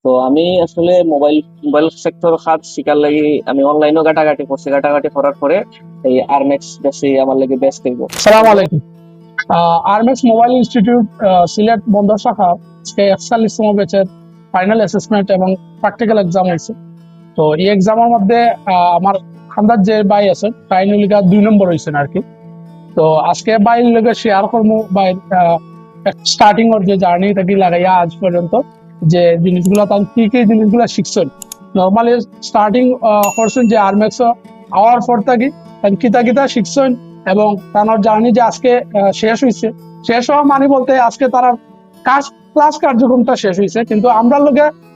তো আমি আসলে মোবাইল মোবাইল সেক্টর খাত শিকার লাগি আমি অনলাইনও ঘাটাঘাটি করছি, ঘাটাঘাটি করার পরে এই আরমেক্স বেশি আমার লাগে বেস্ট হইব। সালাম আলাইকুম। আরমেক্স মোবাইল ইনস্টিটিউট সিলেট বন্দর শাখা আজকে 41তম ব্যাচের ফাইনাল অ্যাসেসমেন্ট এবং প্র্যাকটিক্যাল এক্সাম হয়েছে। তো এই এক্সামের মধ্যে আমার খান্দার যে ভাই আছে তাইনুলিকা 2 নম্বর হয়েছেন আর কি। তো আজকে বাইর লোকের শেয়ার করবো বাইর স্টার্টিং ওর যে জার্নি থেকে লাগাইয়া আজ পর্যন্ত যে জিনিসগুলো তার কি কি জিনিসগুলো শিখছেন। নর্মালি স্টার্টিং করছেন যে আরমেক্স আওয়ার পর থাকি কিতা কিতা শিখছেন এবং তার জার্নি যে আজকে শেষ হয়েছে। শেষ হওয়া মানে বলতে আজকে তারা কাজ ক্লাস কার্যক্রমটা শেষ হয়েছে, কিন্তু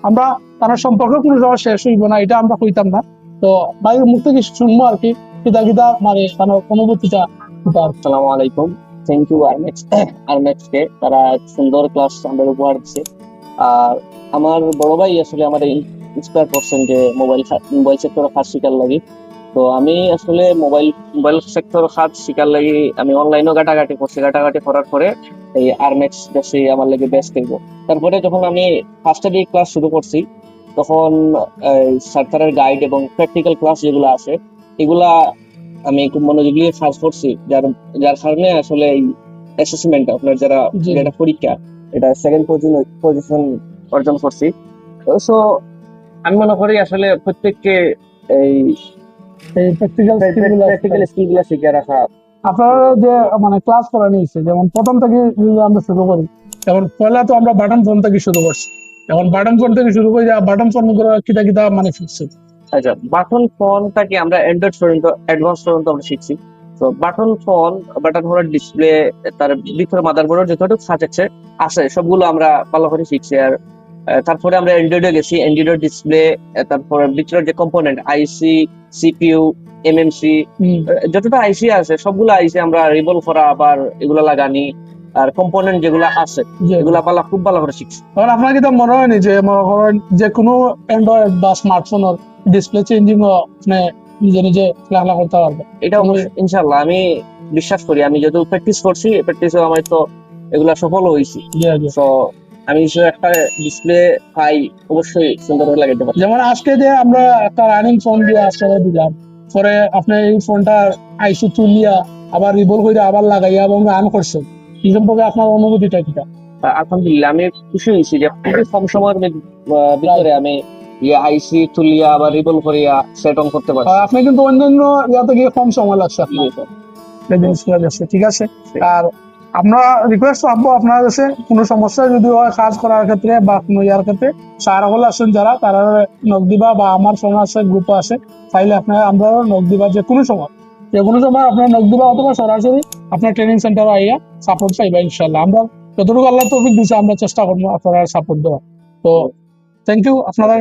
আমরা তারা সম্পর্কে কোনো সময় শেষ হইব না এটা আমরা কইতাম না। তো বাইরের মুখ থেকে শুনবো আর কি কিতা কিতা মানে তার অনুভূতিটা। আসসালামু আলাইকুম। থ্যাংক ইউ আরমেক্স কে, তারা সুন্দর ক্লাস আমাদের উপহার দিচ্ছে। আর আমার বড় ভাই আসলে আমাদের ইন্সপায়ার করছেন যে মোবাইল সেক্টর খাত শিকার লাগি। তো আমি আসলে মোবাইল সেক্টর খাত শিকার লাগি আমি অনলাইনও ঘাটাঘাটি করছি, ঘাটাঘাটি করার পরে এই আরমেক্স বেশি আমার লাগে বেস্ট হইব। তারপরে যখন আমি ফার্স্ট ডে ক্লাস শুরু করছি তখন স্যার গাইড এবং প্র্যাকটিক্যাল ক্লাস যেগুলো আছে এগুলা আমি খুব মনোযোগ দিয়ে কাজ করছি, যার যার কারণে আসলে এই অ্যাসেসমেন্ট আপনার যেটা পরীক্ষা এটা সেকেন্ড পজিশন অর্জন করছি। সো আমি মনে করি আসলে প্রত্যেককে এই প্র্যাকটিক্যাল স্কিল গুলা শিখে রাখা। আপনারা যে মানে ক্লাস করা নিয়েছে যেমন প্রথম থেকে যদি আমরা শুরু করি, যেমন পয়লা তো আমরা বাটন ফোন থেকে শুরু করছি, এখন বাটন ফোন থেকে শুরু করে বাটন ফোন করে কিতা কিতা মানে শিখছি। আচ্ছা, বাটন ফোনটাকে আমরা অ্যান্ড্রয়েড পর্যন্ত অ্যাডভান্স পর্যন্ত আমরা শিখছি। তো বাটন ফোনের ডিসপ্লে, তার ভিতরে মাদারবোর্ডের যতটুকু কাজ আছে সবগুলো আমরা ভালো করে শিখছি। আর তারপরে আমরা অ্যান্ড্রয়েডে গেছি, অ্যান্ড্রয়েড ডিসপ্লে, তারপরে ভিতরের যে কম্পোনেন্ট আইসি, সিপিইউ, এমএমসি, যতটা আইসি আছে সবগুলো আইসি আমরা রিভলভ করা আবার এগুলা লাগানি আর কম্পোনেন্ট যেগুলো আছে এগুলা খুব ভালো করে শিখছি। তখন আপনার কি তো মনে হয়নি যে মনে করেন যে কোনো অ্যান্ড্রয়েড বা স্মার্টফোনের ডিসপ্লে চেঞ্জিং মানে নিজে নিজে খেলা করতে পারবে? এটা ইনশাল্লাহ আমি বিশ্বাস করি, আমি যেহেতু প্র্যাকটিস করছি, প্র্যাকটিসে আমার তো এগুলা সফল হয়েছি। তো আমি একটা ডিসপ্লে পাই অবশ্যই সুন্দর করে লাগাইতে পারি। যেমন আজকে যে আমরা একটা রানিং ফোন দিয়ে আসলে দিলাম, পরে আপনি এই ফোনটা আইসি তুলিয়া আবার রিভল করে আবার লাগাইয়া এবং রান করছেন, এই সম্পর্কে আপনার অনুভূতিটা কিটা? আলহামদুলিল্লাহ আমি খুশি হয়েছি যে খুবই কম সময়ের ভিতরে আমি আইসি তুলিয়া আবার রিভল করিয়া সেট অন করতে পারছি। আপনি কিন্তু অন্যান্য ইয়াতে গিয়ে কম সময় লাগছে আপনার, ঠিক আছে। আর আমরা রিকোয়েস্ট রাখবো আপনার কাছে কোনো সমস্যা যদি হয় কাজ করার ক্ষেত্রে বা কোনো ইয়ার ক্ষেত্রে স্যার হল আছেন যারা তারা নক দিবা বা আমার ফোন আছে গ্রুপ আছে, চাইলে আপনার আমরা নক দিবা যে কোনো সময় আপনার নক দিবা অথবা সরাসরি আপনার ট্রেনিং সেন্টার আইয়া সাপোর্ট পাইবা ইনশাল্লাহ। আমরা যতটুকু আল্লাহ তৌফিক দিচ্ছে আমরা চেষ্টা করবো আপনারা সাপোর্ট দেওয়া। তো থ্যাংক ইউ আপনারা